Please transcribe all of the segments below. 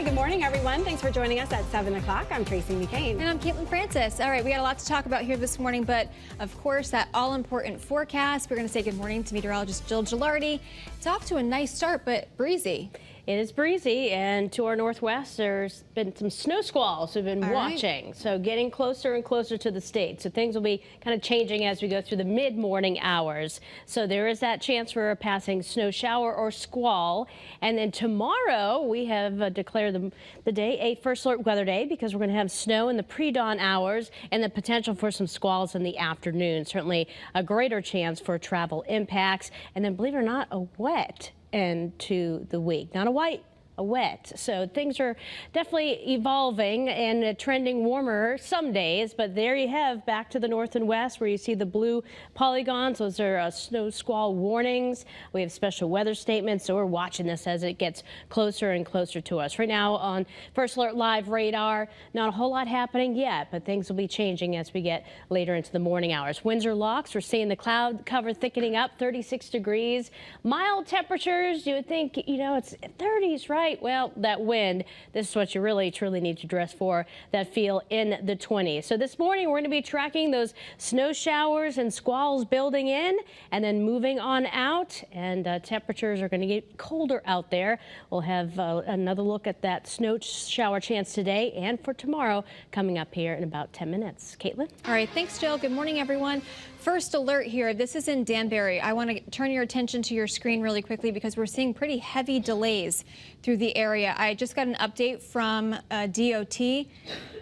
Hi, good morning, everyone. Thanks for joining us at 7 o'clock. I'm Tracey McCain. And I'm Caitlin Francis. All right, we got a lot to talk about here this morning, but of course, that all-important forecast. We're going to say good morning to meteorologist Jill Gilardi. It's off to a nice start, but breezy. It is breezy, and to our northwest, there's been some snow squalls we've been watching. So getting closer and closer to the state. So things will be kind of changing as we go through the mid-morning hours. So there is that chance for a passing snow shower or squall. And then tomorrow, we have declared the day a first alert weather day because we're going to have snow in the pre-dawn hours and the potential for some squalls in the afternoon. Certainly a greater chance for travel impacts. And then, believe it or not, a wet end to the week. Not a white, a wet. So things are definitely evolving and trending warmer some days, but there you have back to the north and west where you see the blue polygons. Those are snow squall warnings. We have special weather statements, so we're watching this as it gets closer and closer to us. Right now on First Alert Live radar, not a whole lot happening yet, but things will be changing as we get later into the morning hours. Winds are locks. We're seeing the cloud cover thickening up, 36 degrees. Mild temperatures, you would think, you know, it's 30s, right? Well, that wind, this is what you really truly need to dress for, that feel in the 20s. So this morning we're going to be tracking those snow showers and squalls building in and then moving on out, and temperatures are going to get colder out there. We'll have another look at that snow shower chance today and for tomorrow coming up here in about 10 minutes. Caitlin? All right, thanks, Jill. Good morning, everyone. First alert here. This is in Danbury. I want to turn your attention to your screen really quickly because we're seeing pretty heavy delays through the area. I just got an update from DOT.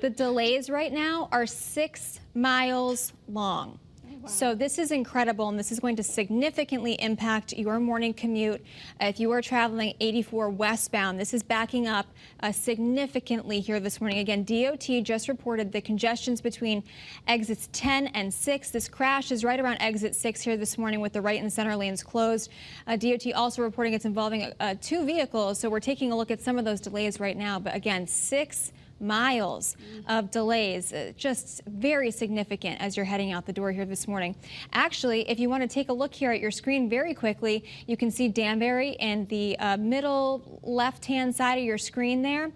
The delays right now are 6 miles long. Wow. So this is incredible, and this is going to significantly impact your morning commute. If you are traveling 84 westbound, this is backing up significantly here this morning. Again, DOT just reported the congestions between exits 10 and 6. This crash is right around exit 6 here this morning with the right and center lanes closed. DOT also reporting it's involving 2 vehicles, so we're taking a look at some of those delays right now. But again, 6 miles of delays, just very significant as you're heading out the door here this morning. Actually, if you want to take a look here at your screen very quickly, you can see Danbury in the middle left-hand side of your screen there.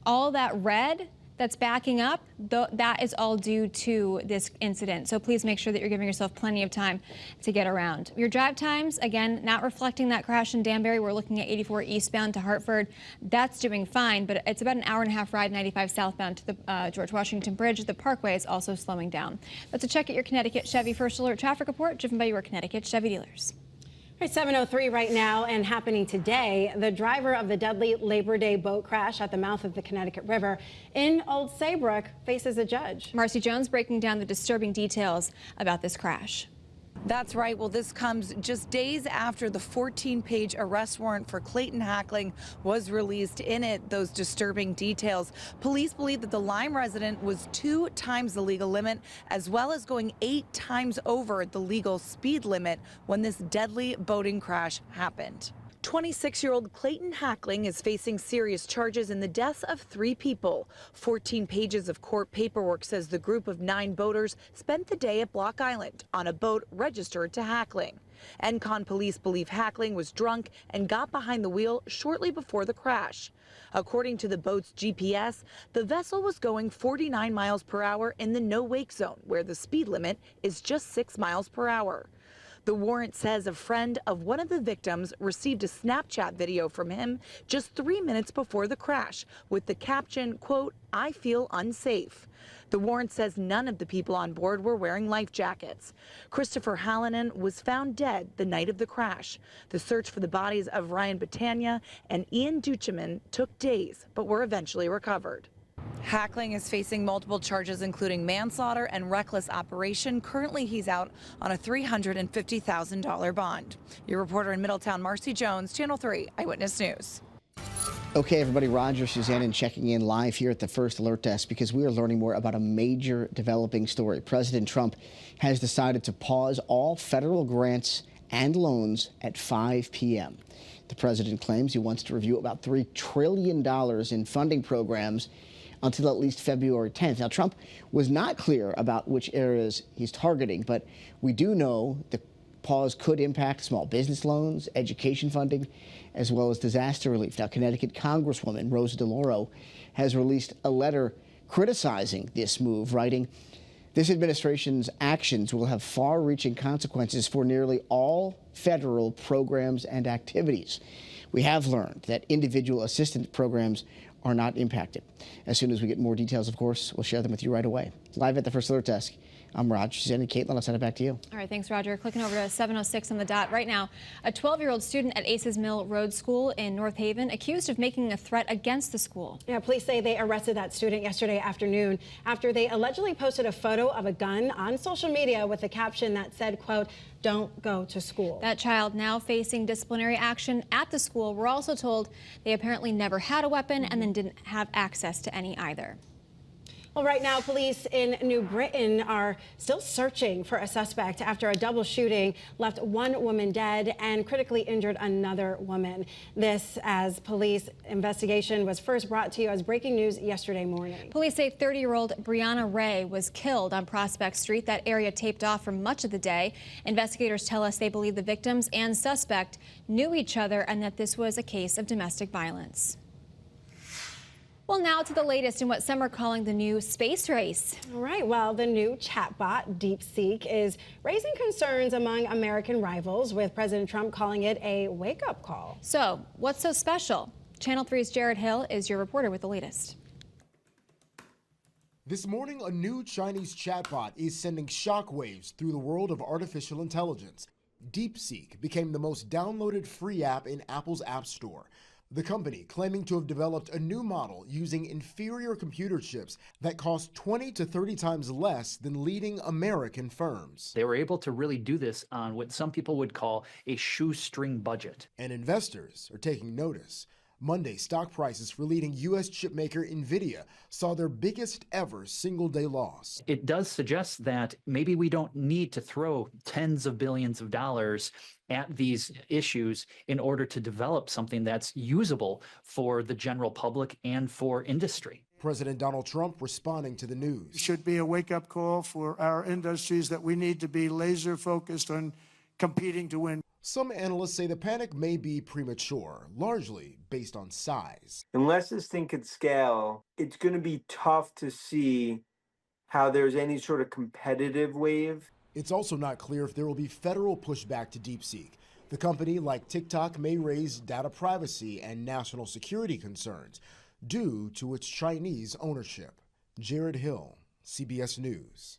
All that red that's backing up, that is all due to this incident. So please make sure that you're giving yourself plenty of time to get around. Your drive times, again, not reflecting that crash in Danbury. We're looking at 84 eastbound to Hartford. That's doing fine, but it's about an hour-and-a-half ride 95 southbound to the George Washington Bridge. The Parkway is also slowing down. That's a check at your Connecticut Chevy First Alert traffic report driven by your Connecticut Chevy dealers. It's 7:03 right now, and happening today, the driver of the deadly Labor Day boat crash at the mouth of the Connecticut River in Old Saybrook faces a judge. Marcy Jones breaking down the disturbing details about this crash. That's right. Well, this comes just days after the 14-page arrest warrant for Clayton Hackling was released. In it, those disturbing details. Police believe that the Lyme resident was 2 times the legal limit, as well as going 8 times over the legal speed limit when this deadly boating crash happened. 26-year-old Clayton Hackling is facing serious charges in the deaths of 3 people. 14 pages of court paperwork says the group of 9 boaters spent the day at Block Island on a boat registered to Hackling. Encon police believe Hackling was drunk and got behind the wheel shortly before the crash. According to the boat's GPS, the vessel was going 49 miles per hour in the no-wake zone, where the speed limit is just 6 miles per hour. The warrant says a friend of one of the victims received a Snapchat video from him just 3 minutes before the crash with the caption, quote, "I feel unsafe." The warrant says none of the people on board were wearing life jackets. Christopher Hallinan was found dead the night of the crash. The search for the bodies of Ryan Batania and Ian Duchemin took days, but were eventually recovered. Hackling is facing multiple charges, including manslaughter and reckless operation. Currently, he's out on a $350,000 bond. Your reporter in Middletown, Marcy Jones, Channel 3 Eyewitness News. Okay, everybody, Roger, Suzanne, and checking in live here at the First Alert Desk because we are learning more about a major developing story. President Trump has decided to pause all federal grants and loans at 5 p.m. The president claims he wants to review about $3 trillion in funding programs until at least February 10th. Now, Trump was not clear about which areas he's targeting, but we do know the pause could impact small business loans, education funding, as well as disaster relief. Now, Connecticut Congresswoman Rosa DeLauro has released a letter criticizing this move, writing, "This administration's actions will have far-reaching consequences for nearly all federal programs and activities. We have learned that individual assistance programs are not impacted." As soon as we get more details, of course, we'll share them with you right away. Live at the First Alert Desk, I'm Roger. Suzanne and Caitlin, I'll send it back to you. All right, thanks, Roger. Clicking over to 7:06 on the dot. Right now, a 12-year-old student at Aces Mill Road School in North Haven accused of making a threat against the school. Yeah, police say they arrested that student yesterday afternoon after they allegedly posted a photo of a gun on social media with a caption that said, quote, "Don't go to school." That child now facing disciplinary action at the school. We're also told they apparently never had a weapon and then didn't have access to any either. Well, right now, police in New Britain are still searching for a suspect after a double shooting left one woman dead and critically injured another woman. This as police investigation was first brought to you as breaking news yesterday morning. Police say 30-year-old Brianna Ray was killed on Prospect Street. That area taped off for much of the day. Investigators tell us they believe the victims and suspect knew each other and that this was a case of domestic violence. Well, now to the latest in what some are calling the new space race. All right, well, the new chatbot, DeepSeek, is raising concerns among American rivals, with President Trump calling it a wake-up call. So, what's so special? Channel 3's Jared Hill is your reporter with the latest. This morning, a new Chinese chatbot is sending shockwaves through the world of artificial intelligence. DeepSeek became the most downloaded free app in Apple's App Store. The company claiming to have developed a new model using inferior computer chips that cost 20 to 30 times less than leading American firms. They were able to really do this on what some people would call a shoestring budget. And investors are taking notice. Monday, stock prices for leading U.S. chipmaker NVIDIA saw their biggest ever single-day loss. It does suggest that maybe we don't need to throw tens of billions of dollars at these issues in order to develop something that's usable for the general public and for industry. President Donald Trump responding to the news. It should be a wake-up call for our industries that we need to be laser-focused on competing to win. Some analysts say the panic may be premature, largely based on size. Unless this thing could scale, it's going to be tough to see how there's any sort of competitive wave. It's also not clear if there will be federal pushback to DeepSeek. The company, like TikTok, may raise data privacy and national security concerns due to its Chinese ownership. Jared Hill, CBS News.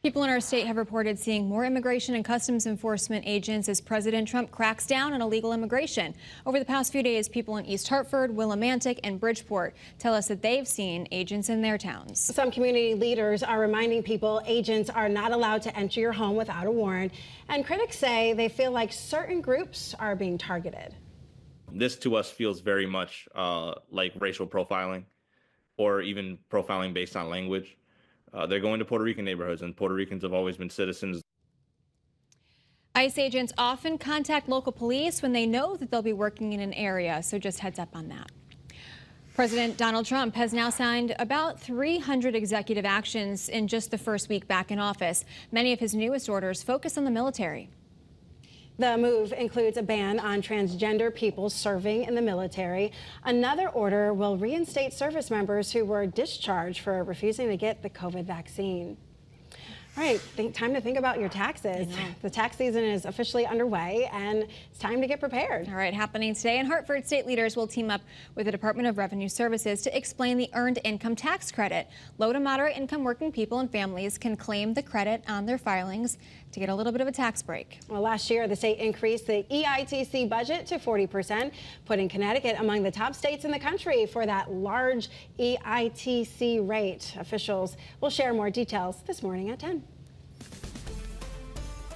People in our state have reported seeing more immigration and customs enforcement agents as President Trump cracks down on illegal immigration. Over the past few days, people in East Hartford, Willimantic, and Bridgeport tell us that they've seen agents in their towns. Some community leaders are reminding people agents are not allowed to enter your home without a warrant, and critics say they feel like certain groups are being targeted. This to us feels very much like racial profiling, or even profiling based on language. They're going to Puerto Rican neighborhoods, and Puerto Ricans have always been citizens. ICE agents often contact local police when they know that they'll be working in an area, so just heads up on that. President Donald Trump has now signed about 300 executive actions in just the first week back in office. Many of his newest orders focus on the military. The move includes a ban on transgender people serving in the military. Another order will reinstate service members who were discharged for refusing to get the COVID vaccine. All right, time to think about your taxes. The tax season is officially underway, and it's time to get prepared. All right, happening today in Hartford, state leaders will team up with the Department of Revenue Services to explain the Earned Income Tax Credit. Low to moderate income working people and families can claim the credit on their filings to get a little bit of a tax break. Well, last year, the state increased the EITC budget to 40%, putting Connecticut among the top states in the country for that large EITC rate. Officials will share more details this morning at 10.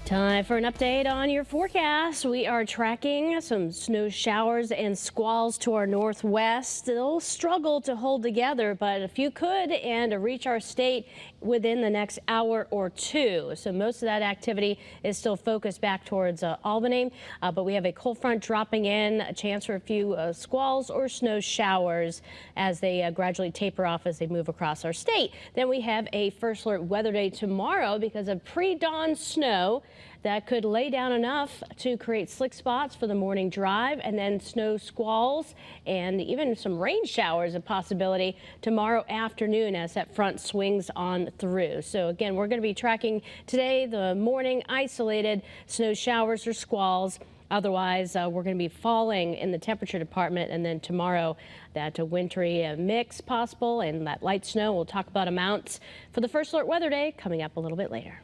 Time for an update on your forecast. We are tracking some snow showers and squalls to our northwest. They'll struggle to hold together, but a few could and reach our state within the next hour or two. So most of that activity is still focused back towards Albany, but we have a cold front dropping in, a chance for a few squalls or snow showers as they gradually taper off as they move across our state. Then we have a first alert weather day tomorrow because of pre-dawn snow that could lay down enough to create slick spots for the morning drive, and then snow squalls and even some rain showers a possibility tomorrow afternoon as that front swings on through. So again, we're going to be tracking today the morning isolated snow showers or squalls. Otherwise, we're going to be falling in the temperature department, and then tomorrow that wintry mix possible and that light snow. We'll talk about amounts for the first alert weather day coming up a little bit later.